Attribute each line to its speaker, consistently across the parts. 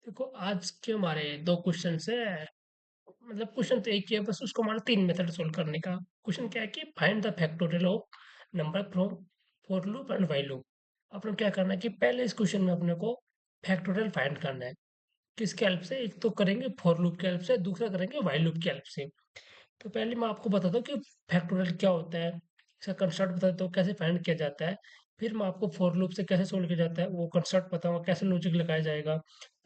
Speaker 1: देखो आज के हमारे दो क्वेश्चन है। मतलब क्वेश्चन तो एक ही है, बस उसको हमारा तीन मेथड सोल्व करने का। क्वेश्चन क्या है कि find the factorial of number from for loop and while loop. अपने क्या करना है कि पहले इस क्वेश्चन में अपने को फैक्टोरियल फाइंड करना है। किसके हेल्प से? एक तो करेंगे फॉर लूप के हेल्प से, दूसरा करेंगे व्हाइल लूप के हेल्प से। तो पहले मैं आपको बताता हूँ कि फैक्टोरियल क्या होता है, इसका कंस्ट्रक्ट बता देता हूँ कैसे फाइंड किया जाता है। फिर मैं आपको फॉर लूप से कैसे सोल्व किया जाता है वो कंस्ट्रक्ट बताऊंगा, कैसे लॉजिक लगाया जाएगा।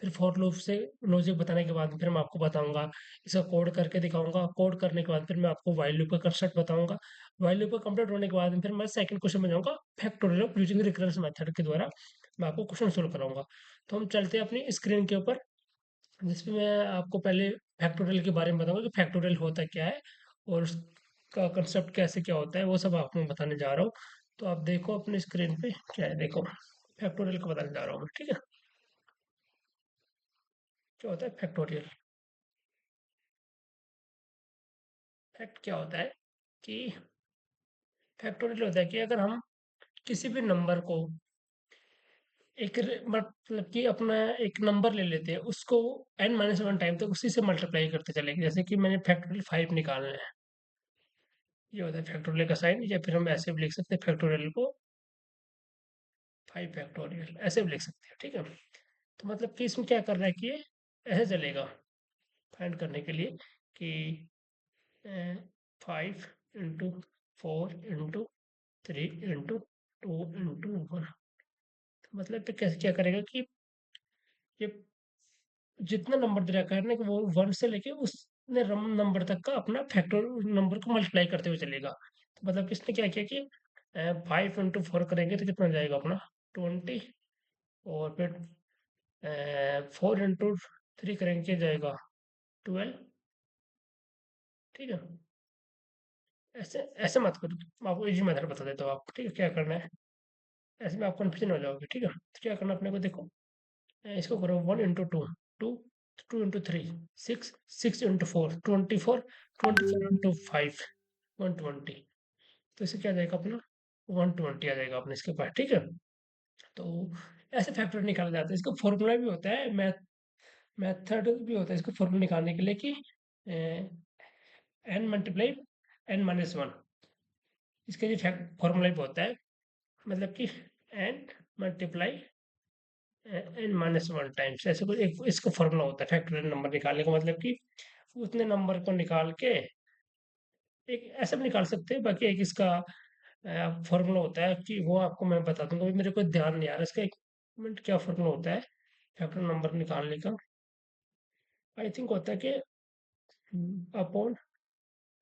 Speaker 1: फिर फॉर लूप से लॉजिक बताने के बाद फिर मैं आपको बताऊंगा, इसका कोड करके दिखाऊंगा। कोड करने के बाद फिर मैं आपको व्हाइल लूप का कंस्ट्रक्ट बताऊंगा। व्हाइल लूप का कंप्लीट होने के बाद फिर मैं सेकंड क्वेश्चन में जाऊंगा, factorial of using recurrence method के द्वारा मैं आपको क्वेश्चन सोल्व कराऊंगा। तो हम चलते हैं अपनी स्क्रीन के ऊपर, जिसपे मैं आपको पहले फैक्टोरियल के बारे में बताऊंगा कि फैक्टोरियल होता क्या है और उसका कंसेप्ट कैसे क्या होता है, वो सब आपको मैं बताने जा रहा हूँ। तो आप देखो अपने स्क्रीन पे क्या है, देखो फैक्टोरियल का बताने जा रहा हूँ मैं, ठीक है। क्या होता है फैक्टोरियल? फैक्ट क्या होता है कि फैक्टोरियल होता है कि अगर हम किसी भी नंबर को मतलब कि अपना एक नंबर ले लेते हैं, उसको n-1 टाइम तक उसी से मल्टीप्लाई करते चलेंगे। जैसे कि मैंने फैक्टोरियल 5 निकालना है, ये होता है फैक्टोरियल का साइन। या फिर हम ऐसे भी लिख सकते हैं फैक्टोरियल को 5 फैक्टोरियल, ऐसे भी लिख सकते हैं, ठीक है। तो मतलब कि इसमें क्या कर रहा है कि ये ऐसे चलेगा फाइंड करने के लिए कि 5 इंटू 4 इंटू 3 इंटू 2 इंटू 1। तो मतलब तो कैसे क्या करेगा कि ये जितना नंबर दे रखा है ना कि वो 1 से लेके उसने नंबर तक का अपना फैक्टर नंबर को मल्टीप्लाई करते हुए चलेगा। तो मतलब किसने क्या किया कि 5 इंटू 4 करेंगे तो कितना जाएगा अपना 20। और फिर 4 इंटू 3 करेंगे क्या जाएगा 12। ठीक है। ऐसे ऐसे मत करो, मैं आपको इजी मेथड बता देता हूँ आपको, ठीक है क्या करना है। ऐसे में आप कंफ्यूजन हो जाओगे, ठीक है। तो क्या करना है अपने को, देखो इसको करो 1 into 2, two 2 into 3, 6, 6 into 4, 24, 24 into 5, 120। तो इससे क्या जाएगा अपना 120 आ जाएगा अपने इसके पास, ठीक है। तो ऐसे फैक्टर निकाला जाता है, इसका फॉर्मूला भी होता है, मेथड भी होता है इसको फॉर्मूला निकालने के लिए कि n×n-1, इसके लिए फॉर्मूला भी होता है। मतलब कि n × n-1 टाइम्स, ऐसे कुछ एक इसका फॉर्मूला होता है फैक्टोरियल नंबर निकालने का। मतलब कि उतने नंबर को निकाल के एक ऐसे भी निकाल सकते हैं। बाकी एक इसका फॉर्मूला होता है कि वो आपको मैं बता दूंगा, अभी मेरे को ध्यान नहीं आ रहा इसका। एक मिनट, क्या फॉर्मूला होता है फैक्टोरियल नंबर निकालने का? आई थिंक होता है कि अपॉन,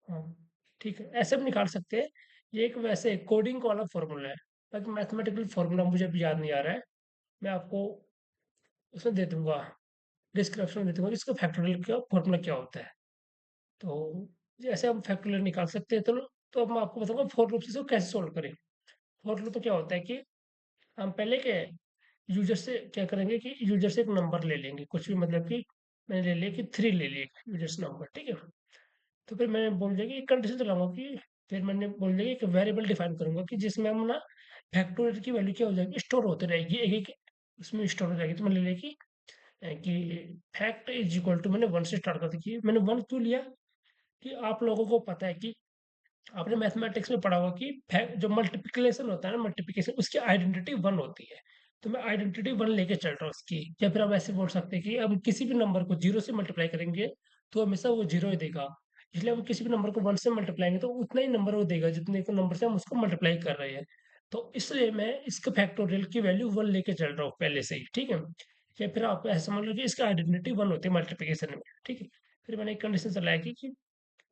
Speaker 1: हाँ ठीक है, ऐसे भी निकाल सकते हैं। ये एक वैसे कोडिंग वाला फॉर्मूला है, बाकी मैथमेटिकल फॉर्मूला मुझे अभी याद नहीं आ रहा है। मैं आपको उसमें दे दूंगा, डिस्क्रिप्शन में दे दूंगा इसका फैक्टोरियल का फॉर्मूला क्या होता है। तो जैसे हम फैक्टोरियल निकाल सकते हैं, तो अब मैं आपको बताऊंगा फॉर लूप से इसको कैसे सोल्व करें। फॉर लूप में क्या होता है कि हम पहले के यूजर से क्या करेंगे कि यूजर से एक नंबर ले लेंगे कुछ भी। मतलब कि मैंने ले लिया कि 3 ले लिया यूजर्स नंबर, ठीक है। तो फिर मैंने बोल दिया कि एक कंडीशन चलाऊंगा कि फिर मैंने बोल दिया कि एक वेरिएबल डिफाइन करूंगा कि जिसमें हम ना फैक्टोरियल की वैल्यू क्या हो जाएगी, स्टोर होती रहेगी, एक एक उसमें स्टोर हो जाएगी। तो मैंने लिया कि फैक्ट इज इक्वल टू, मैंने 1 से स्टार्ट कर दी। मैंने 1 क्यों लिया कि आप लोगों को पता है कि आपने मैथमेटिक्स में पढ़ा होगा कि जो मल्टीप्लिकेशन होता है ना, मल्टीप्लिकेशन उसकी आइडेंटिटी 1 होती है। तो मैं आइडेंटिटी 1 लेके चल रहा हूँ उसकी। या फिर हम ऐसे बोल सकते हैं कि हम किसी भी नंबर को 0 से मल्टीप्लाई करेंगे तो हमेशा वो 0 ही देगा। इसलिए हम किसी भी नंबर को 1 से मल्टीप्लाई तो उतना ही नंबर वो देगा जितने को नंबर से हम उसको मल्टीप्लाई कर रहे हैं। तो इसलिए मैं इसका फैक्टोरियल की वैल्यू 1 लेके चल रहा हूँ पहले से ही, ठीक है। या फिर आप ऐसा समझ लो कि इसका आइडेंटिटी 1 होती है मल्टीप्लिकेशन में, ठीक है। फिर मैंने एक कंडीशन चलाया कि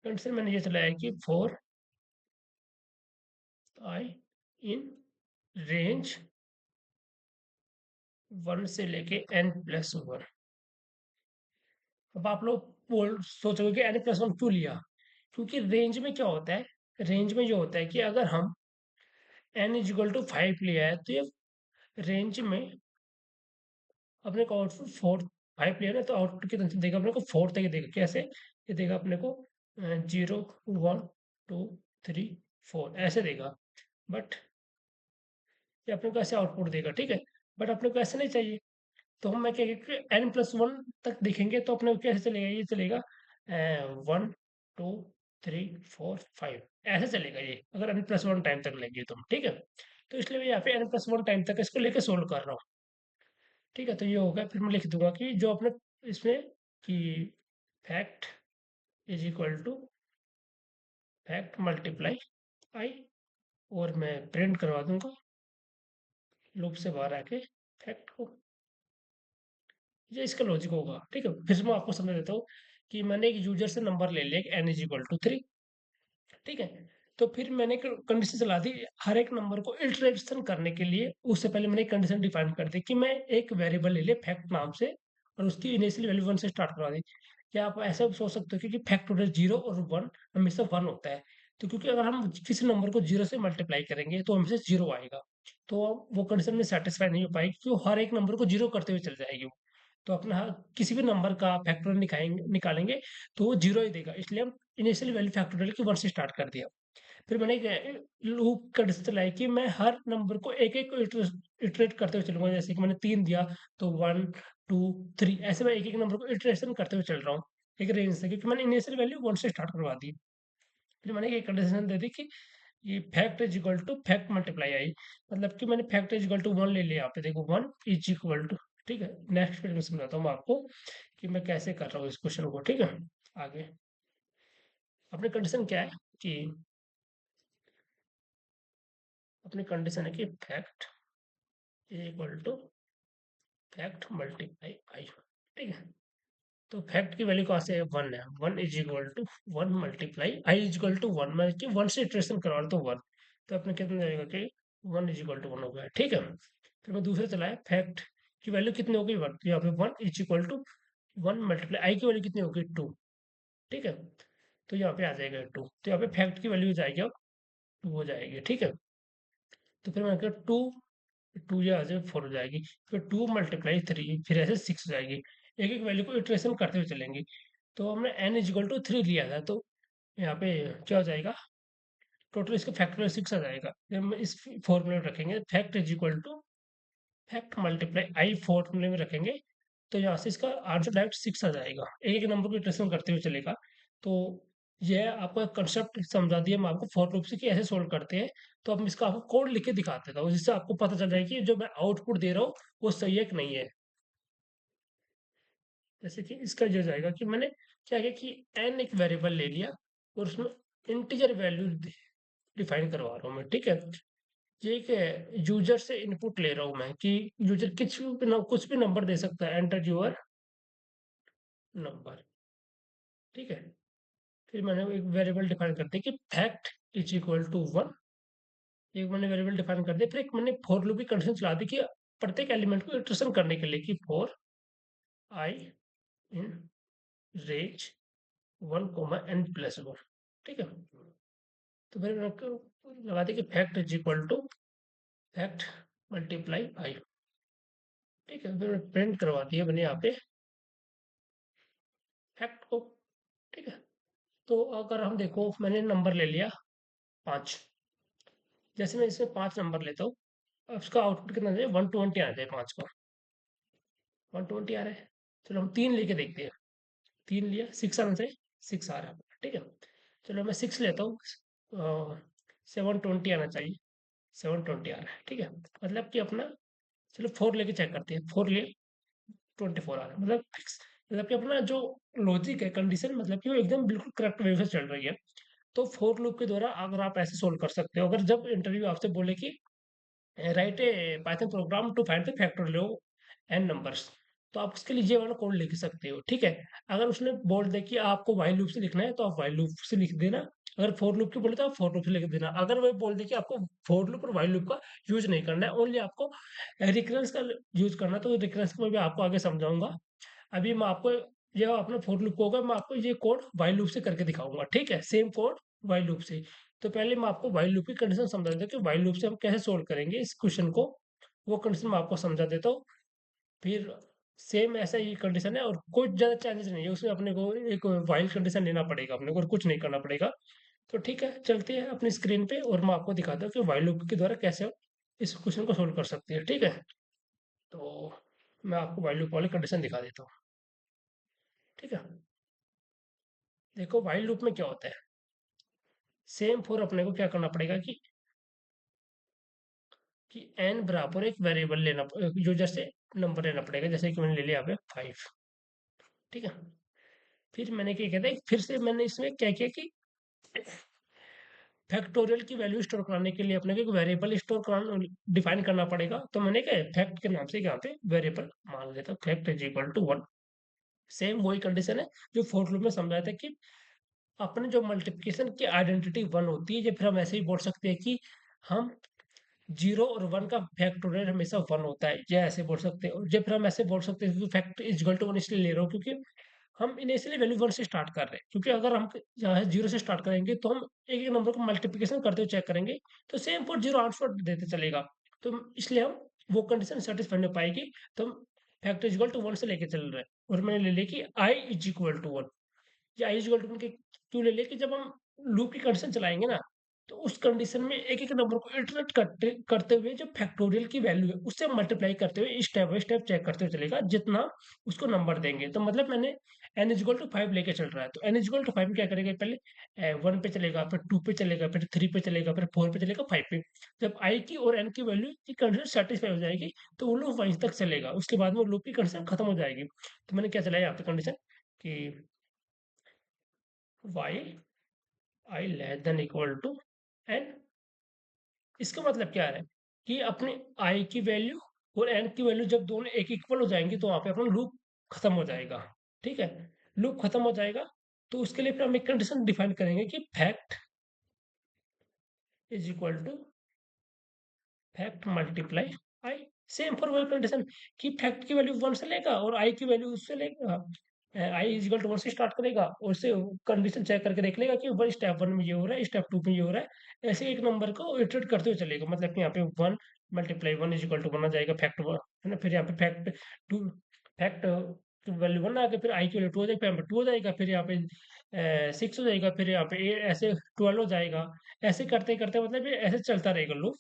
Speaker 1: कंडीशन मैंने ये चलाया कि फोर आई इन रेंज 1 से लेके n+1। अब आप लोग बोल सोचोगे कि n+1 क्यों लिया? क्योंकि रेंज में क्या होता है, रेंज में ये होता है कि अगर हम n=5 लिया है तो ये रेंज में अपने को आउटपुट 4 5 लिया ना, तो आउटपुट कितना देगा अपने को 4 तक ही देगा। कैसे? ये देगा अपने को 0 1 2 3 4 ऐसे देगा। बट ये अपने को ऐसे आउटपुट देगा, ठीक है। बट अपने को ऐसे नहीं चाहिए, तो हम मैं क्या n+1 तक देखेंगे तो अपने को कैसे चलेगा, ये चलेगा 1 2 3 4 5 ऐसे चलेगा ये, अगर n+1 टाइम तक लेंगे तो हम, ठीक है। तो इसलिए मैं यहाँ पे n+1 टाइम तक इसको लेके सोल्व कर रहा हूँ, ठीक है। तो ये होगा, फिर मैं लिख दूंगा कि जो अपने इसमें कि fact is equal to fact multiply i, और मैं प्रिंट करवा दूंगा लूप से बाहर आके फैक्ट को। ये इसका लॉजिक होगा, ठीक है। फिर मैं आपको समझ देता हूँ कि मैंने एक यूजर से नंबर ले लिया n इज इक्वल टू 3, ठीक है। तो फिर मैंने कंडीशन चला दी हर एक नंबर को इटरेशन करने के लिए। उससे पहले मैंने एक कंडीशन डिफाइन कर दी कि मैं एक वेरिएबल ले लिया फैक्ट नाम से, और उसकी इनिशियल वैल्यू 1 से स्टार्ट करवा दी। क्या आप ऐसा सोच सकते हो कि फैक्टोरियल 0 और 1 हमेशा 1 होता है? तो क्योंकि अगर हम किसी नंबर को 0 से मल्टीप्लाई करेंगे तो हमेशा 0 आएगा, तो वो कंडीशन में सेटिस्फाई नहीं हो पाएगी, क्योंकि वो हर एक नंबर को 0 करते हुए चल जाएगी वो। तो अपना किसी भी नंबर का फैक्टोरियल निकालेंगे तो वो 0 ही देगा, इसलिए हम इनिशियल वैल्यू फैक्टोरियल की 1 से स्टार्ट कर दिया। फिर मैंने लूप कंडीशन चलाई कि मैं हर नंबर को एक-एक को इटरेट करते हुए चलूँगा। जैसे कि मैंने 3 दिया तो 1, 2, 3 ऐसे मैं एक-एक नंबर को इटरेशन करते हुए चल रहा हूँ, एक रेंज से, क्योंकि मैंने इनिशियल वैल्यू 1 से स्टार्ट करवा दी। फिर मैंने ये कंडीशन दे दी कि ये fact is equal to fact multiply i, मतलब कि मैंने फैक्ट इज इक्वल टू 1 ले लिया। यहाँ पे देखो 1 इज इक्वल टू, ठीक है। नेक्स्ट फिर मैं समझाता हूँ आपको कि मैं कैसे कर रहा हूँ इस क्वेश्चन को, ठीक है। आगे अपनी कंडीशन क्या है कि अपनी कंडीशन है कि fact is equal to fact multiply i, ठीक है। तो फैक्ट की वैल्यू कहाँ से है, 1 है। 1 is equal to 1 multiply i is equal to 1, मैं कि 1 से इटरेशन करवा रहा तो 1, तो अपने कितना जाएगा कि 1 इज इक्वल टू 1 हो गया, ठीक है। फिर मैं दूसरे चलाया फैक्ट की वैल्यू कितनी होगी 1, तो यहाँ पे 1 इज इक्वल टू 1 मल्टीप्लाई आई की वैल्यू कितनी होगी 2, ठीक है। तो यहाँ पे आ जाएगा 2, तो यहाँ पे फैक्ट की वैल्यू जाएगी अब 2 हो जाएगी, ठीक है। तो फिर मैं कहा 2, 2 यहाँ से 4 हो जाएगी, फिर 2 मल्टीप्लाई 3, फिर ऐसे 6 हो जाएगी। एक एक वैल्यू को इटरेशन करते हुए चलेंगे। तो हमने n इक्वल टू 3 लिया था, तो यहाँ पे क्या हो जाएगा, टोटल इसका फैक्टोरियल 6 आ जाएगा। फिर हम इस फॉर्मूले में रखेंगे fact is equal to fact multiply i, फॉर्मूले में रखेंगे तो यहाँ से इसका आंसर डायरेक्ट 6 आ जाएगा। एक एक नंबर को इटरेशन करते हुए चलेगा। तो यह आपको कंसेप्ट समझा दिया मैं आपको फॉर लूप से कि ऐसे सोल्व करते हैं। तो अब मैं इसका आपको कोड लिख के दिखा देता हूँ, जिससे आपको पता चल जाए कि जो मैं आउटपुट दे रहा हूँ वो सही है कि नहीं है। जैसे कि इसका जो जाएगा कि मैंने क्या किया कि n एक वेरिएबल ले लिया और उसमें इंटीजर वैल्यू डिफाइन करवा रहा हूँ मैं, ठीक है। ये क्या है, यूजर से इनपुट ले रहा हूँ मैं कि यूजर कुछ भी नंबर दे सकता है, एंटर योर नंबर, ठीक है। फिर मैंने एक वेरिएबल डिफाइन कर दिया कि फैक्ट इज इक्वल टू 1, एक मैंने वेरिएबल डिफाइन कर दिया। फिर एक मैंने फॉर लूप की कंडीशन चला दी कि प्रत्येक एलिमेंट को इटरेशन करने के लिए कि for I in range 1, n+1, ठीक है। तो फिर मैंने लगा दिया कि fact is equal to fact multiply i, ठीक है। फिर प्रिंट करवा दिया मैंने यहाँ पे फैक्ट को, ठीक है। तो अगर हम देखो मैंने नंबर ले लिया 5, जैसे मैं इसमें 5 नंबर लेता हूँ, अब उसका आउटपुट कितना जाए 120 आ जाए, 5 का 120 आ रहा है। चलो हम 3 लेके देखते हैं, 3 लिया 6 आना चाहिए, 6 आ रहा है, ठीक है। चलो मैं 6 लेता हूँ, 720 आना चाहिए, 720 आ रहा है, ठीक है। मतलब कि अपना, चलो 4 लेके चेक करते हैं, 4 लिए 24 आ रहा है, मतलब फिक्स। मतलब कि अपना जो लॉजिक है कंडीशन, मतलब कि वो एकदम बिल्कुल करेक्ट वे से चल रही है। तो फोर लूप के द्वारा अगर आप ऐसे सोल्व कर सकते हो, अगर जब इंटरव्यू आपसे बोले कि write a Python program to find the factorial n numbers, तो आप उसके लिए ये वाला कोड लिख सकते हो, ठीक है। अगर उसने बोल दे कि आपको व्हाइल लूप से लिखना है तो आप व्हाइल लूप से लिख देना। अगर फोर लूप की बोले तो आप फोर लूप से लिख देना। अगर वो बोल दे कि आपको फोर लूप और व्हाइल लूप का यूज नहीं करना है, ओनली आपको रिकरेंस का यूज करना है, तो रिकरेंस को मैं भी आपको आगे समझाऊंगा। अभी मैं आपको ये अपना फोर लूप होगा, मैं आपको ये कोड व्हाइल लूप से करके दिखाऊंगा, ठीक है। सेम कोड व्हाइल लूप से। तो पहले मैं आपको व्हाइल लूप की कंडीशन समझा देता हूँ कि व्हाइल लूप से हम कैसे सोल्व करेंगे इस क्वेश्चन को, वो कंडीशन मैं आपको समझा देता हूँ। फिर सेम ऐसा ही कंडीशन है और कुछ ज़्यादा चेंजेस नहीं है उसमें, अपने को एक व्हाइल कंडीशन लेना पड़ेगा अपने को और कुछ नहीं करना पड़ेगा। तो ठीक है, चलते हैं अपनी स्क्रीन पे और मैं आपको दिखाता हूँ कि व्हाइल लूप के द्वारा कैसे हम इस क्वेश्चन को सोल्व कर सकते हैं, ठीक है। तो मैं आपको व्हाइल लूप वाली कंडीशन दिखा देता हूँ। ठीक है, देखो व्हाइल लूप में क्या होता है, सेम फॉर अपने को क्या करना पड़ेगा कि एन बराबर एक वेरिएबल लेना, यूजर से नंबर लेना पड़ेगा, जैसे कि मैंने ले लिया यहाँ पे 5। ठीक है, फिर मैंने क्या कहता है, फिर से मैंने इसमें क्या किया कि फैक्टोरियल की वैल्यू स्टोर कराने के लिए अपने को एक वेरिएबल स्टोर कराना डिफाइन करना पड़ेगा। तो मैंने क्या फैक्ट के नाम से यहाँ पे वेरिएबल मान लेता हूँ, fact is equal to 1। Same वही कंडीशन है जो फोर लूप में समझाया था कि अपने जो मल्टीप्लिकेशन की आइडेंटिटी 1 होती है, या फिर हम ऐसे ही बोल सकते हैं कि हम 0 और 1 का फैक्टोरियल हमेशा 1 होता है, या ऐसे बोल सकते हैं। या फिर हम ऐसे बोल सकते हैं कि फैक्ट इज इक्वल टू 1 इसलिए ले रहा हूँ क्योंकि हम इनिशियली वैल्यू 1 से स्टार्ट कर रहे हैं, क्योंकि अगर हम यहाँ 0 से स्टार्ट करेंगे तो हम एक एक नंबर को मल्टीप्लिकेशन करते हुए चेक करेंगे, तो सेम फॉर 0 आंसर देते चलेगा। तो इसलिए हम वो कंडीशन सेटिस्फाई नहीं हो पाएगी, तो हम फैक्ट इज इक्वल टू 1 से लेके चल रहे हैं। और मैंने ले लिया कि आई इज इक्वल टू 1, या आई इज इक्वल टू 1 के क्यों ले लिया कि जब हम लूप की कंडीशन चलाएंगे ना, तो उस कंडीशन में एक एक नंबर को इटरेट करते करते हुए जो फैक्टोरियल की वैल्यू है उससे मल्टीप्लाई करते हुए स्टेप बाय स्टेप चेक करते हुए चलेगा, जितना उसको नंबर देंगे। तो मतलब मैंने n इक्वल टू 5 लेके चल रहा है, तो n इक्वल टू 5 में क्या करेगा, पहले 1 पे चलेगा, फिर 2 पे चलेगा, फिर 3 पे चलेगा, फिर 4 पे चलेगा, 5 पे। जब i की और n की वैल्यू की कंडीशन सेटिस्फाई हो जाएगी तो वो लूप वहीं तक चलेगा, उसके बाद में वो लूप की कंडीशन खत्म हो जाएगी। तो मैंने क्या चलाया यहाँ पे कंडीशन कि why i less than equal to n. इसका मतलब क्या है कि अपने आई की वैल्यू और एन की वैल्यू जब दोनों एक इक्वल हो जाएंगी तो वहां पे अपना लूप खत्म हो जाएगा। ठीक है, लूप खत्म हो जाएगा, तो उसके लिए फिर हम एक कंडीशन डिफाइन करेंगे कि fact is equal to fact multiply i. Same for वही कंडीशन कि फैक्ट की वैल्यू 1 से लेगा और आई की वैल्यू उससे लेगा, आई इज इक्वल टू 1 से स्टार्ट करेगा और उससे कंडीशन चेक करके देख लेगा कि वन स्टेप 1 में ये हो रहा है, स्टेप 2 में ये हो रहा है। ऐसे एक नंबर को इटरेट करते हुए चलेगा, मतलब कि यहाँ पे 1 मल्टीप्लाई 1 इज इक्वल टू 1 आ जाएगा, फैक्ट 1 है ना, फिर यहाँ पे फैक्ट 2, फैक्ट वैल्यू 1 आ गया, फिर आई की वैल्यू 2 हो जाएगी, फिर यहाँ पे 2 हो जाएगा, फिर यहाँ पे 6 हो जाएगा, फिर यहाँ पे ऐसे 12 हो जाएगा। ऐसे करते करते मतलब ये ऐसे चलता रहेगा लूप,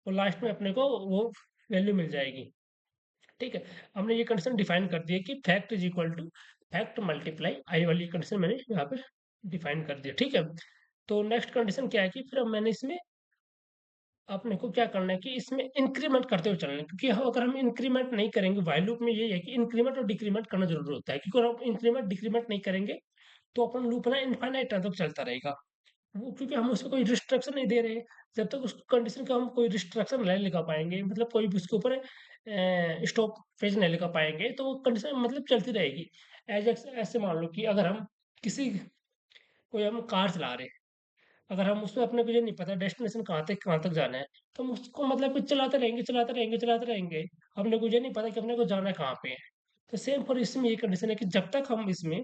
Speaker 1: और लास्ट में अपने को वो वैल्यू मिल जाएगी। ठीक है, हमने ये कंडीशन डिफाइन कर दी है कि fact is equal to fact multiply i वाली कंडीशन मैंने यहाँ पे डिफाइन कर दिया। ठीक है, तो नेक्स्ट कंडीशन क्या है कि फिर अब मैंने इसमें अपने को क्या करना है कि इसमें इंक्रीमेंट करते हुए चलना है, क्योंकि अगर हम इंक्रीमेंट नहीं करेंगे, व्हाइल लूप में ये है कि इंक्रीमेंट और डिक्रीमेंट करना जरूर होता है, क्योंकि अगर हम इंक्रीमेंट डिक्रीमेंट नहीं करेंगे तो अपन लूप ना इनफाइनाइट टाइम तक चलता रहेगा। वो क्योंकि हम उसमें कोई रिस्ट्रिक्शन नहीं दे रहे हैं, जब तक उस कंडीशन का हम कोई रिस्ट्रिक्शन नहीं लगा पाएंगे, मतलब कोई भी उसके ऊपर स्टॉप फेज नहीं लगा पाएंगे, तो वो कंडीशन मतलब चलती रहेगी। ऐसे मान लो कि अगर हम किसी कोई हम कार चला रहे हैं, अगर हम उसमें अपने को ये नहीं पता डेस्टिनेशन कहाँ तक जाना है, तो हम उसको मतलब कुछ चलाते रहेंगे चलाते रहेंगे चलाते रहेंगे, अपने को ये नहीं पता कि अपने को जाना कहाँ पे है। तो सेम फॉर इसमें ये कंडीशन है कि जब तक हम इसमें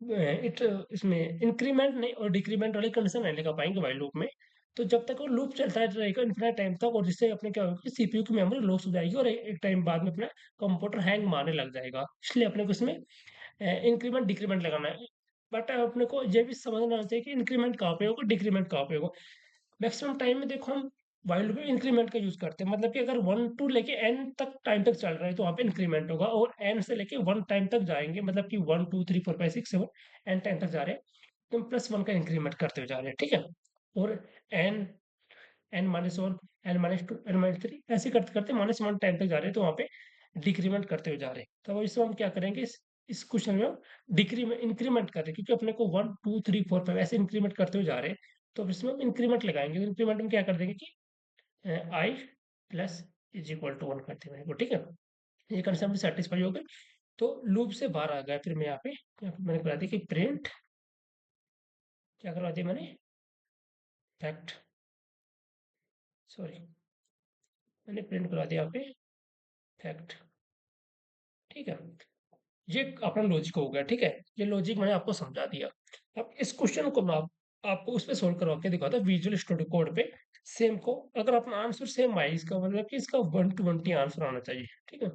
Speaker 1: इसमें इंक्रीमेंट नहीं और डिक्रीमेंट वाली कंडीशन नहीं लगा पाएंगे व्हाइल लूप में, तो जब तक वो लूप चलता रहेगा इन्फिनिट टाइम तक, और जिससे अपने क्या होगा कि सीपीयू की मेमोरी लॉस हो जाएगी और एक टाइम बाद में अपना कंप्यूटर हैंग मारने लग जाएगा। इसलिए अपने को इसमें इंक्रीमेंट डिक्रीमेंट लगाना है। बट अपने को ये भी समझना चाहिए कि इंक्रीमेंट कहाँ पे होगा, डिक्रीमेंट कहाँ पे होगा। मैक्सिमम टाइम में देखो हम वाइल लूप में इंक्रीमेंट का यूज करते हैं, मतलब कि अगर 1 टू लेके एन तक टाइम तक चल रहा है तो वहाँ पे इंक्रीमेंट होगा, और एन से लेके 1 टाइम तक जाएंगे, मतलब कि 1 2 3 4 5 6 7 एन टाइम तक जा रहे हैं, तो हम +1 का इंक्रीमेंट करते हुए जा रहे हैं। ठीक है, और एन n-1 n-2 n-3 ऐसे करते करते -1 टाइम तक जा रहे हैं, तो वहाँ पे डिक्रीमेंट करते हुए जा रहे हैं। तो अब इसमें हम क्या करेंगे, इस क्वेश्चन में हम डिक्रीमेंट इंक्रीमेंट कर रहे हैं, क्योंकि अपने को 1 2 3 4 5 ऐसे इंक्रीमेंट करते हुए जा रहे हैं। तो अब इसमें हम इंक्रीमेंट लगाएंगे, इंक्रीमेंट में क्या कर देंगे कि आई प्लस इज इक्वल टू 1 कर देंगे। ठीक है, ये कंडीशन भी सेटिस्फाई हो गई, तो लूप से बाहर आ गया। फिर मैं यहाँ पे मैंने करा दिया कि प्रिंट, क्या करवा दिया मैंने, फैक्ट, सॉरी, मैंने प्रिंट करवा दिया यहाँ पे फैक्ट। ठीक है, ये अपना लॉजिक हो गया। ठीक है, ये लॉजिक मैंने आपको समझा दिया। अब इस क्वेश्चन को मैं आपको उस पे सोल्व करवा के दिखाता हूँ विजुअल स्टूडियो कोड पे। सेम को अगर अपना आंसर सेम आए, इसका मतलब कि इसका 120 आंसर आना चाहिए। ठीक है,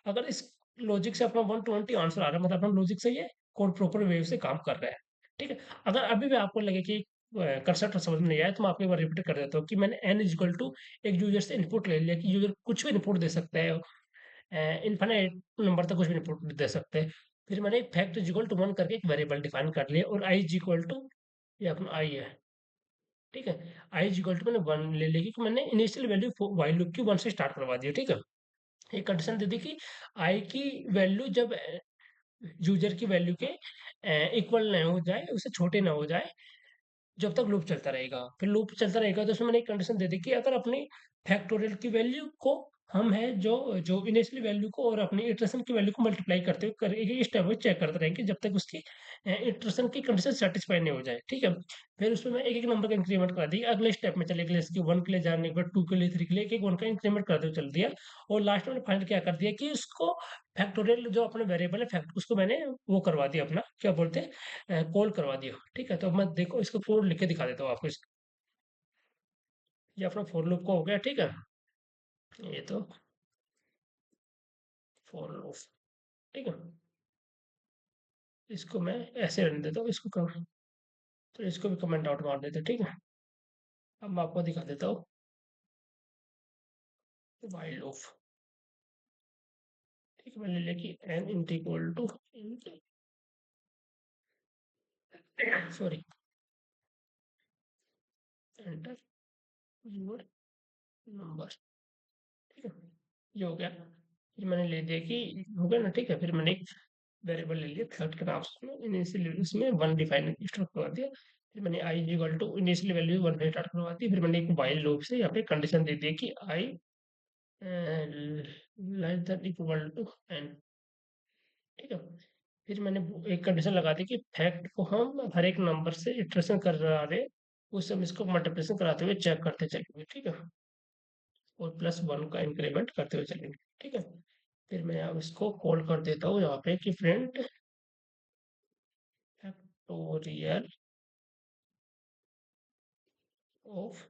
Speaker 1: अगर इस लॉजिक से अपना 120 आंसर आ रहा है, मतलब अपना लॉजिक सही है, कोड प्रॉपर वे से काम कर रहा है। ठीक है, अगर अभी भी आपको लगे कि कंसेप्ट समझ में नहीं आया, तो मैं आपको एक बार रिपीट कर देता हूँ कि मैंने n इक्वल टू एक यूजर से इनपुट ले लिया कि यूजर कुछ भी इनपुट दे सकता है, इनफाइनाइट नंबर तक कुछ भी इनपुट दे सकते हैं। फिर मैंने फैक्ट इज इक्वल टू 1 करके एक वेरिएबल डिफाइन कर लिया और आई इज इक्वल टू, ये अपना आई है, ठीक है। आई इज इक्वल टू मैंने 1 ले ली क्योंकि मैंने इनिशियल वैल्यू व्हाइल लूप की 1 से स्टार्ट करवा दिया, ठीक है। एक कंडीशन दे दी कि आई की वैल्यू जब यूजर की वैल्यू के इक्वल ना हो जाए, उससे छोटे ना हो जाए, जब तक लूप चलता रहेगा। फिर लूप चलता रहेगा तो उसमें मैंने एक कंडीशन दे दी कि अगर अपनी फैक्टोरियल की वैल्यू को हम है जो जो इनिशियल वैल्यू को और अपनी इटरेशन की वैल्यू को मल्टीप्लाई करते हुए करेंगे, स्टेप वाइज चेक करते रहेंगे जब तक उसकी इटरेशन की कंडीशन सेटिस्फाई नहीं हो जाए, ठीक है। फिर उसमें मैं एक एक नंबर का इंक्रीमेंट कर दिया, अगले स्टेप में चले गए, इसके 1 के लिए जाने के बाद 2 के लिए, 3 के लिए, एक एक 1 का इंक्रीमेंट करते हुए चल दिया। और लास्ट में फाइनल क्या कर दिया कि उसको फैक्टोरियल जो अपने वेरिएबल है फैक्ट, उसको मैंने वो करवा दिया, अपना क्या बोलते हैं, कॉल करवा दिया, ठीक है। तो मैं देखो इसको कोड लिख के दिखा देता हूँ आपको ये अपना फॉर लूप का हो गया, ठीक है। ये तो फॉर लूप, ठीक है। इसको मैं ऐसे रहने देता हूँ, इसको कम, तो इसको भी कमेंट आउट मार देते हैं, ठीक है। अब मैं आपको दिखा देता हूँ वाइल लूप, ठीक है। मैंने लिया कि n int equal to sorry enter your number, ठीक है। ये हो गया। फिर मैंने ले दिया कि हो गया ना, ठीक है। फिर मैंने एक वेरिएबल ले लिया थर्ड के नाम से, इनिशियल वैल्यू उसमें 1 डिफाइन स्टार्ट करवा दिया। फिर मैंने I equal to initial value 1 से स्टार्ट करवा दी। फिर मैंने एक व्हाइल लूप से यहाँ पे कंडीशन दे दी कि i less than equal to n, ठीक है। फिर मैंने एक कंडीशन लगा दी कि फैक्ट को हम हर एक नंबर से इटरेशन कर रहा है, उस हम इसको मल्टीप्लिकेशन कराते हुए चेक करते चलेंगे, ठीक है। और +1 का इंक्रीमेंट करते हुए चलेंगे, ठीक है। फिर मैं अब इसको कॉल कर देता हूँ यहाँ पे कि प्रिंट फैक्टोरियल ऑफ,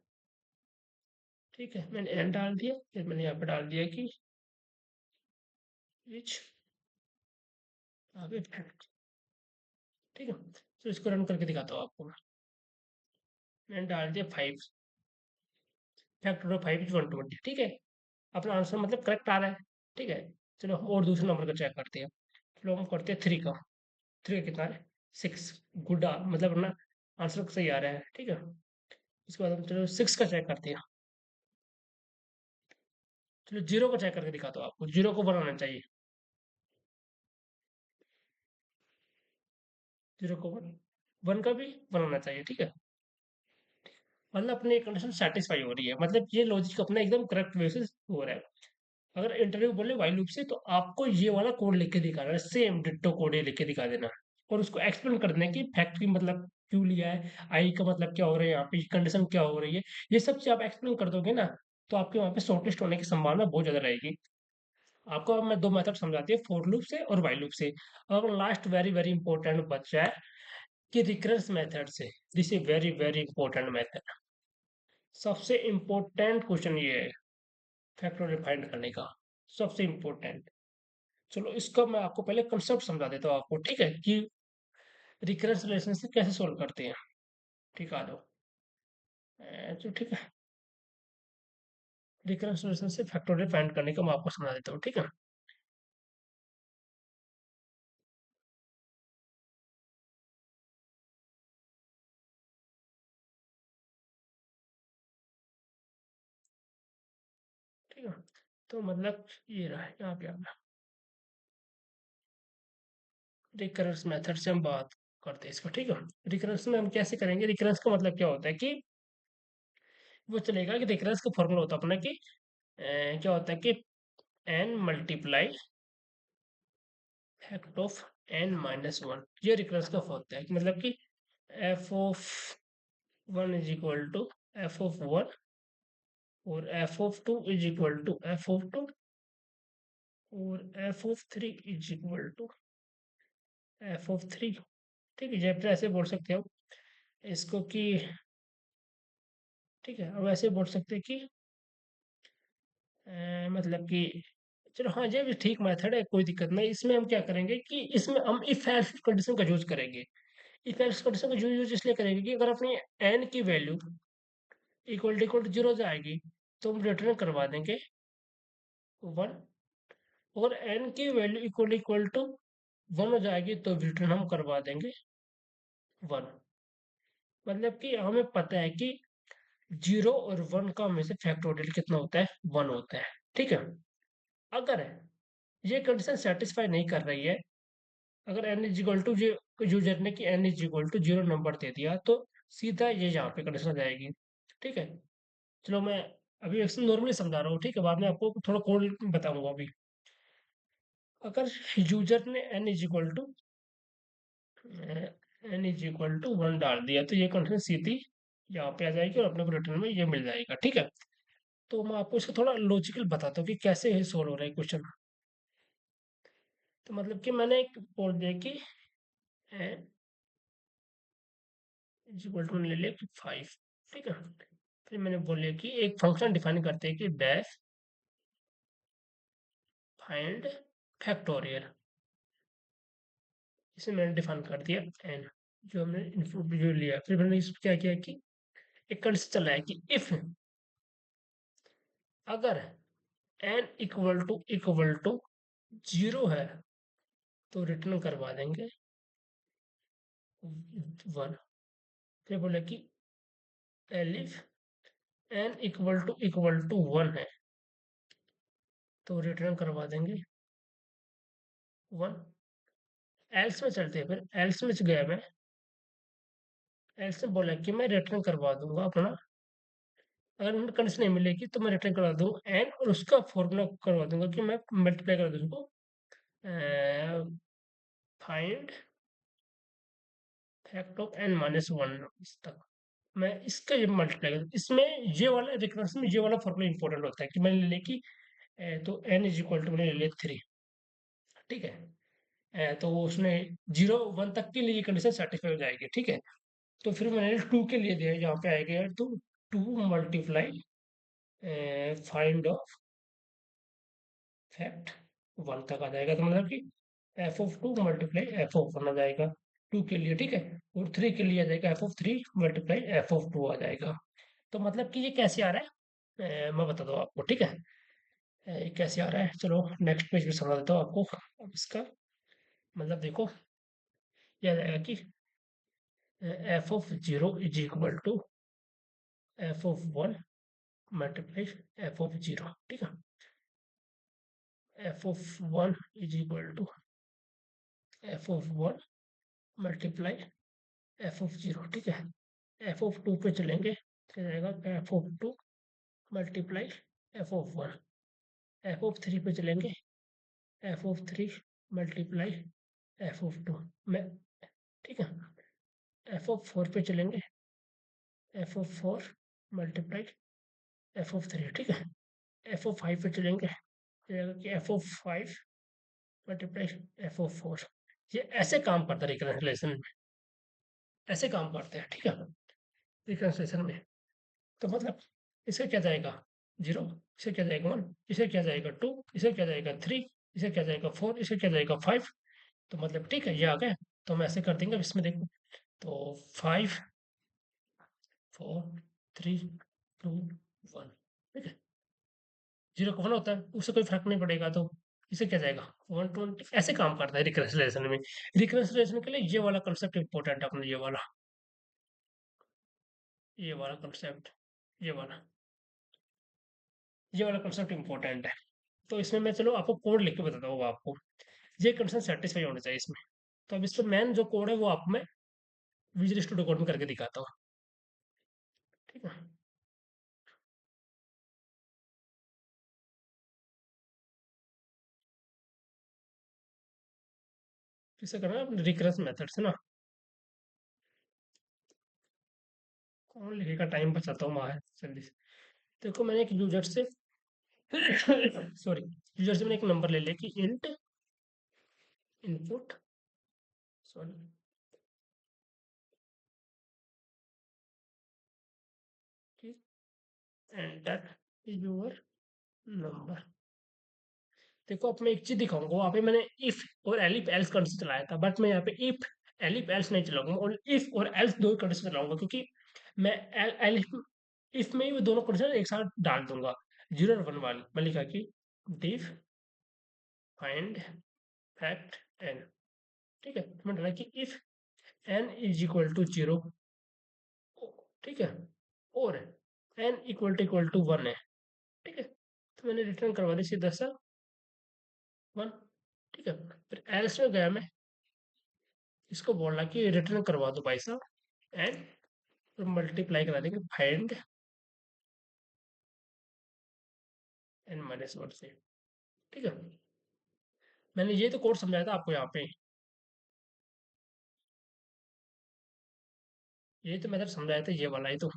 Speaker 1: ठीक है। मैंने एन डाल दिया, फिर मैंने यहाँ पे डाल दिया कि विच आगे फैक्ट, ठीक है। तो इसको रन करके दिखाता हूँ आपको। मैंने डाल दिया 5, फैक्टोरियल 5 इज 120, ठीक है। अपना आंसर मतलब करेक्ट आ रहा है, ठीक है। चलो हम और दूसरे नंबर का चेक करते हैं। चलो हम करते हैं 3 का, 3 का कितना है 6, गुड मतलब अपना आंसर सही आ रहा है, ठीक है। उसके बाद हम चलो 6 का चेक करते हैं। चलो 0 का चेक करके दिखाता हूँ आपको, 0 को बनाना चाहिए, 0 को 1 का भी बनाना चाहिए, ठीक है। मतलब अपनी कंडीशन सेटिस्फाई हो रही है, मतलब ये लॉजिक अपना एकदम करेक्ट वे से हो रहा है। अगर इंटरव्यू बोले वाइल लूप से, तो आपको ये वाला कोड लिख के दिखाना है, सेम डिट्टो कोड ये लिख के दिखा देना, और उसको एक्सप्लेन कर देना कि फैक्ट की मतलब क्यों लिया है, आई का मतलब क्या हो रहा है, यहाँ पे कंडीशन क्या हो रही है। ये सब चीज आप एक्सप्लेन कर दोगे ना, तो आपके वहाँ पे शॉर्टलिस्ट होने की संभावना बहुत ज्यादा रहेगी। आपको अब मैं दो मेथड समझाती हूँ, फॉर लूप से और वाइल लूप से। अब लास्ट वेरी वेरी इंपॉर्टेंट बचा है कि रिकरेंस मेथड से। This is very very important method, सबसे इंपॉर्टेंट क्वेश्चन ये है फैक्टोरियल फाइंड करने का, सबसे इंपॉर्टेंट। चलो इसका मैं आपको पहले कंसेप्ट समझा देता हूँ आपको, ठीक है, कि रिकरेंस रिलेशनशिप कैसे सोल्व करते हैं, ठीक है। आ जाओ, तो ठीक है, रिकरेंस रिलेशनशिप फैक्टोरियल फाइंड करने का मैं आपको समझा देता हूँ, ठीक है। ठीक है, तो मतलब ये रहा यहाँ पे आपका रिकरेंस मेथड से हम बात करते हैं इसको, ठीक है। रिकरेंस में हम कैसे करेंगे, रिकरेंस का मतलब क्या होता है कि वो चलेगा कि रिकरेंस का फॉर्मूला होता है अपना कि क्या होता है कि n multiply fact of n-1, ये रिकरेंस का होता है कि मतलब कि f(1) is equal to f(1) और f(2) is equal to f(2) और f(3) is equal to f(3), ठीक है। जैसे ऐसे बोल सकते हो इसको कि, ठीक है, अब ऐसे बोल सकते हैं कि मतलब कि चलो हाँ, ये भी ठीक मेथड है, कोई दिक्कत नहीं। इसमें हम क्या करेंगे कि इसमें हम इफ एल्स कंडीशन का यूज करेंगे। इफ एल्स कंडीशन का यूज इसलिए करेंगे कि अगर अपनी n की वैल्यू इक्वल टू 0 जाएगी, तो हम रिटर्न करवा देंगे 1, और n की वैल्यू इक्वल इक्वल टू 1 हो जाएगी तो रिटर्न हम करवा देंगे 1। मतलब कि हमें पता है कि 0 और 1 का में से फैक्टोरियल कितना होता है, 1 होता है। ठीक है। अगर ये कंडीशन सेटिस्फाई नहीं कर रही है, अगर n is equal to user ने कि n is equal to 0 number दे दिया, तो सीधा ये यहाँ पे कंडीशन आ जाएगी। ठीक है। चलो मैं अभी नॉर्मली समझा रहा हूँ, ठीक है, बाद में आपको थोड़ा कोड बताऊंगा अभी। अगर यूजर ने n इज इक्वल टू 1 डाल दिया, तो ये कंडीशन सीधी यहाँ पे आ जाएगी और अपने को रिटर्न में ये मिल जाएगा। ठीक है। तो मैं आपको इसका थोड़ा लॉजिकल बताता हूँ कि कैसे ये सोल्व हो रहा है क्वेश्चन। तो मतलब कि मैंने एक बोल दिया कि n इज इक्वल टू ले लिया कि 5। ठीक है। फिर मैंने बोले कि एक फंक्शन डिफाइन करते हैं कि डैश फाइंड फैक्टोरियल। इसे मैंने डिफाइन कर दिया n, जो हमने इनपुट जो लिया। फिर मैंने इस क्या किया कि एक कंडीशन चला है कि इफ अगर n इक्वल टू 0 है तो रिटर्न करवा देंगे 1। फिर बोले कि एलिफ n इक्वल टू 1 है तो रिटर्न करवा देंगे 1। एल्स में चलते हैं, फिर एल्स में गया मैं। एल्स में बोला कि मैं रिटर्न करवा दूंगा अपना, अगर मुझे कंडीशन नहीं मिलेगी तो मैं रिटर्न करवा दूंगा एन, और उसका फॉर्मूला करवा दूंगा कि मैं मल्टीप्लाई कर दूँ उसको, फाइंड फैक्ट ऑफ n-1 तक। मैं इसका ये मल्टीप्लाई कर, इसमें ये वाला रिकरेंस में ये वाला फॉर्मूला इंपॉर्टेंट होता है कि मैंने ले लिया कि तो n इज इक्वल टू मैंने ले लिया 3। ठीक है। तो उसने 0 1 तक के लिए कंडीशन सेटिस्फाई हो जाएगी। ठीक है। तो फिर मैंने 2 के लिए दिया, यहाँ पे आएगा तो 2 मल्टीप्लाई फाइंड ऑफ फैक्ट 1 तक आ जाएगा। तो मतलब कि f(2) मल्टीप्लाई f(1) आ जाएगा 2 के लिए। ठीक है। और 3 के लिए आ जाएगा f(3) मल्टीप्लाई f(2) आ जाएगा। तो मतलब कि ये कैसे आ रहा है, मैं बता दूँ आपको। ठीक है। ये कैसे आ रहा है, चलो नेक्स्ट पेज पे समझा देता हूँ आपको। अब इसका मतलब देखो, ये आ जाएगा कि f(0) is equal to f(1) multiply f(0). ठीक है। f(1) is equal to f(1) multiply f(0). ठीक है। f(2) पे चलेंगे तो जाएगा f(2) मल्टीप्लाई f(1). f(3) पे चलेंगे f(3) मल्टीप्लाई f(2) में। ठीक है। f(4) पे चलेंगे f(4) मल्टीप्लाई f(3). ठीक है। f(5) पे चलेंगे तो जाएगा कि f(5) मल्टीप्लाई f(4). ये ऐसे काम करता है रिकरेंसलेशन में, ऐसे काम करते हैं। ठीक है। रिकरेंसलेशन में तो मतलब इसे क्या जाएगा 0, इसे क्या जाएगा 1, इसे क्या जाएगा 2, इसे क्या जाएगा 3, इसे क्या जाएगा 4, इसे क्या जाएगा 5। तो मतलब ठीक है, ये आ गए। तो हम ऐसे कर देंगे, अब इसमें देखो तो 5 4 3 2 1। ठीक है। 0 का 1 होता है, उससे कोई फर्क नहीं पड़ेगा। तो इसे क्या जाएगा 120। ऐसे काम करता है रिकरेंसलेशन में। रिकरेंसलेशन के लिए ये वाला कंसेप्ट इंपॉर्टेंट है अपना, ये वाला कंसेप्ट, ये वाला ये वाला कंसेप्ट इंपॉर्टेंट है। तो इसमें मैं चलो आपको कोड लिख के बताता हूँ आपको। ये कंडीशन सेटिस्फाई होना चाहिए इसमें। तो अब इस पर मैन जो कोड है वो आपको मैं विजुअल स्टूडियो कोड में करके दिखाता हूँ। ठीक है। किसे करना है, रिकरेंस मेथड से ना। कौन लिखेगा, टाइम बचाता हूँ मार जल्दी से। देखो मैंने एक यूजर से सॉरी, यूजर से मैंने एक नंबर ले लिया कि int input, sorry, enter your number. देखो अब मैं एक चीज दिखाऊंगा, वहाँ पे मैंने इफ और एलिफ एल्स कंडीशन चलाया था, बट मैं यहाँ पे इफ एलिफ एल्स नहीं चलाऊंगा, और इफ और एल्स दो कंडीशन चलाऊंगा, क्योंकि मैं एलिफ इफ में ही वो दोनों कंडीशन एक साथ डाल दूंगा। 0 और 1 वाली मैं लिखा कि डिफ फाइंड फैक्ट एन। ठीक है, तो मैंने डाला कि if n is equal to 0, ठीक है, और एन इक्वल टू 1 है, ठीक है, तो मैंने रिटर्न करवा दी सीधा सा 1, ठीक है। फिर एल्स में गया मैं, इसको बोला कि रिटर्न करवा दो भाई साहब, एंड फिर मल्टीप्लाई करा देंगे फाइंड एन माइनस 1 से, ठीक है। मैंने ये तो कोड समझाया था आपको यहाँ पे, ये तो मैंने समझाया था, ये वाला ही तो।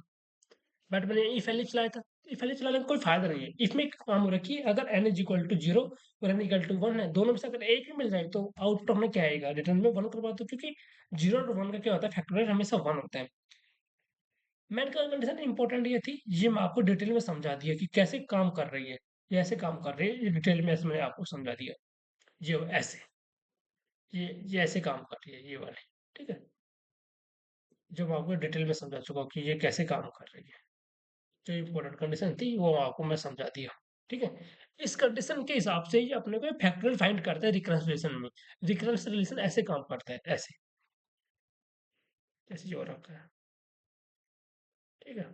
Speaker 1: बट मैंने इफ एल चलाया था, इफ एल चलाने का कोई फायदा नहीं है। इफ में एक काम हो रहा है कि अगर एन इज इक्वल टू 0 और एन इक्वल टू 1 है, दोनों में से अगर एक ही मिल जाए तो आउटपुट में क्या आएगा, रिटर्न में 1 करवा दो, क्योंकि 0 और 1 का क्या होता है, फैक्टोरियल हमेशा 1 होता है। मैन का कंडीशन इंपॉर्टेंट ये थी, ये मैं आपको डिटेल में समझा दिया कि कैसे काम कर रही है, ये ऐसे काम कर रही है, ये डिटेल में ऐसे मैंने आपको समझा दिया। ये ऐसे, ये ऐसे काम कर रही है ये वाली, ठीक है, जो मैं आपको डिटेल में समझा चुका हूँ कि ये कैसे काम कर रही है। जो इम्पोर्टेंट कंडीशन थी वो आपको मैं समझा दिया, ठीक है। इस कंडीशन के हिसाब से ही अपने को फैक्टोरियल फाइंड करता है रिकरेंस रिलेशन में। रिकरेंस रिलेशन ऐसे काम करता है, ऐसे, जैसे जो रखा है, ठीक है।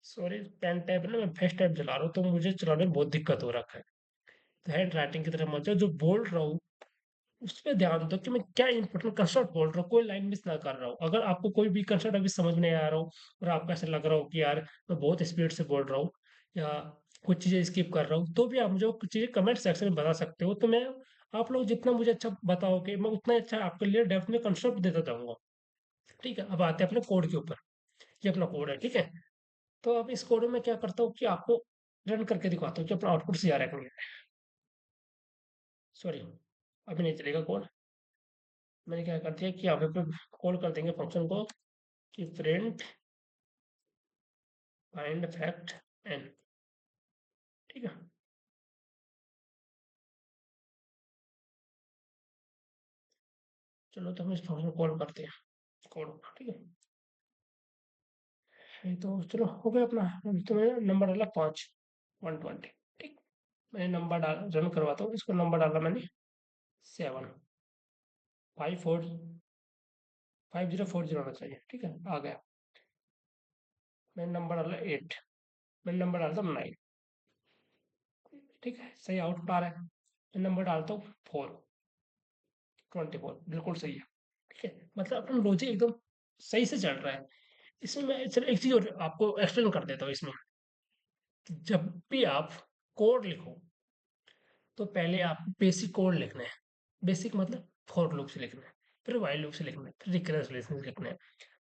Speaker 1: सॉरी, पेन टैब ना मैं फेस टैब चला रहा हूँ तो मुझे चलाने में बहुत दिक्कत हो रखा है। तो हैंड राइटिंग की तरफ मत जाओ, जो बोल रहा हूँ उस पर ध्यान दो कि मैं क्या इंपॉर्टेंट कंसेप्ट बोल रहा हूँ, कोई लाइन मिस ना कर रहा हूँ। अगर आपको कोई भी कंसेप्ट अभी समझ नहीं आ रहा हो और आपको ऐसा लग रहा हो कि यार मैं बहुत स्पीड से बोल रहा हूँ या कुछ चीज़ें स्किप कर रहा हूँ, तो भी आप मुझे कुछ चीज़ें कमेंट सेक्शन में बता सकते हो। तो मैं, आप लोग जितना मुझे अच्छा बताओगे मैं उतना अच्छा आपके लिए डेप्थ में कंसेप्ट देता जाऊंगा, ठीक है। अब आते हैं अपने कोड के ऊपर। ये अपना कोड है, ठीक है। तो अब इस कोड में मैं क्या करता हूँ कि आपको रन करके दिखाता हूँ कि अपना आउटपुट सी आ रहा है। सॉरी, अभी नहीं चलेगा कोड। मैंने क्या कर दिया कि यहाँ पे कॉल कर देंगे फंक्शन को कि प्रिंट फाइंड फैक्ट एन, ठीक है। चलो तो हम इस फंक्शन को कॉल करते हैं, कोड, ठीक है। ये तो चलो हो गया अपना। तो मैंने नंबर डाला 5, 120, ठीक। मैंने नंबर डाल, रन करवाता हूँ इसको, नंबर डाला मैंने 7, 5, 4, 5040 होना चाहिए, ठीक है, आ गया। मैंने नंबर डाला 8, मैंने नंबर डालता हूँ 9, ठीक है, सही आउटपुट आ रहा है। मैं नंबर डालता हूँ 4, 24, बिल्कुल सही है, ठीक है। मतलब अपना लॉजिक एकदम सही से चल रहा है। इसमें मैं चलो एक चीज और आपको एक्सप्लेन कर देता हूँ इसमें। जब भी आप कोड लिखो तो पहले आपको बेसिक कोड लिखना है। बेसिक मतलब फॉर लूप से लिखना है, फिर व्हाइल लूप से लिखना है, फिर रिकरेंस रिलेशन से लिखना है।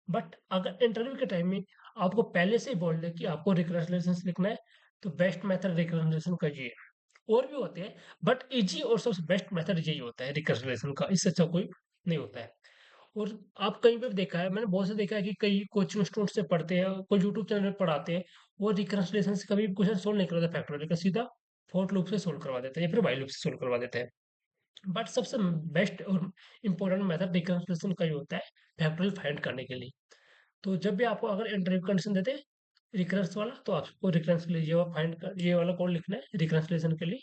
Speaker 1: बट अगर इंटरव्यू के टाइम में आपको पहले से ही बोल दे कि आपको रिकरेंस रिलेशन लिखना है, तो बेस्ट मेथड रिकरेंस रिलेशन का ये है। और भी होते हैं बट इजी और सबसे बेस्ट मेथड यही होता है रिकरेंस रिलेशन का, इससे अच्छा कोई नहीं होता है। और आप कहीं पे भी देखा है, मैंने बहुत से देखा है कि कई कोचिंग स्टूडेंट से पढ़ते हैं, कोई यूट्यूब चैनल पे पढ़ाते हैं, वो रिकरेंस रिलेशन से कभी भी क्वेश्चन सोल्व नहीं करवाते फैक्टोरियल का, सीधा फोर्थ लूप से सोल्व करवा देते हैं या फिर व्हाइल लूप से सोल्व करवा देते हैं। बट सबसे बेस्ट और इम्पोर्टेंट मेथड रिकरेंस रिलेशन का ही होता है फैक्टोरियल फाइंड करने के लिए। तो जब भी आपको अगर इंटरव्यू कंडीशन देते हैं रिकरेंस वाला, तो आपको रिकरेंस के लिए ये वाला फाइंड कर, ये वाला कोड लिखना है रिकरेंस रिलेशन के लिए,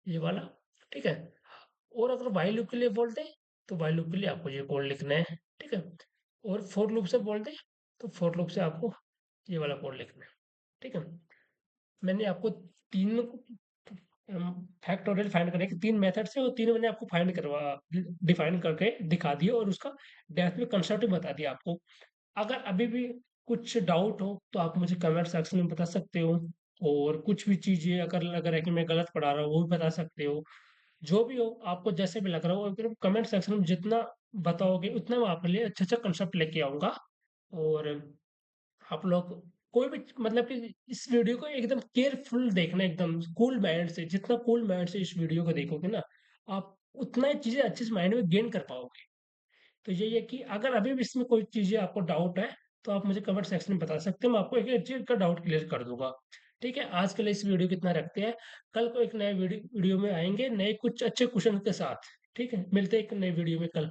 Speaker 1: ये वाला, ठीक है। और अगर व्हाइल लूप के लिए बोलते हैं तो व्हाइल लूप के लिए आपको ये कोड लिखना है, ठीक है। और फोर लूप से बोलते हैं तो फोर लूप से आपको ये वाला कोड लिखना है, ठीक है। मैंने आपको तीन फैक्टोरियल फाइंड करने के तीन मेथड से, और तीन मैंने आपको फाइंड करवा, डिफाइन करके दिखा दिया और उसका डेप्थ में कंसेप्ट भी बता दिया आपको। अगर अभी भी कुछ डाउट हो तो आप मुझे कमेंट सेक्शन में बता सकते हो। और कुछ भी चीजें अगर लग रहा है कि मैं गलत पढ़ा रहा हूँ वो भी बता सकते हो। जो भी हो आपको जैसे भी लग रहा हो, अगर कमेंट सेक्शन में जितना बताओगे उतना मैं आपके लिए अच्छा अच्छा कंसेप्ट लेके आऊंगा। और आप लोग कोई भी मतलब कि इस वीडियो को एकदम केयरफुल देखना, एकदम कूल माइंड से, जितना कूल माइंड से इस वीडियो को देखोगे ना, आप उतना ही चीजें अच्छे से माइंड में गेन कर पाओगे। तो यही है कि अगर अभी भी इसमें कोई चीजें आपको डाउट है तो आप मुझे कमेंट सेक्शन में बता सकते हैं, मैं आपको एक एक चीज का डाउट क्लियर कर दूंगा। ठीक है, आज के लिए इस वीडियो कितना रखते हैं। कल को एक नए वीडियो में आएंगे नए कुछ अच्छे क्वेश्चन के साथ। ठीक है, मिलते हैं एक नए वीडियो में कल।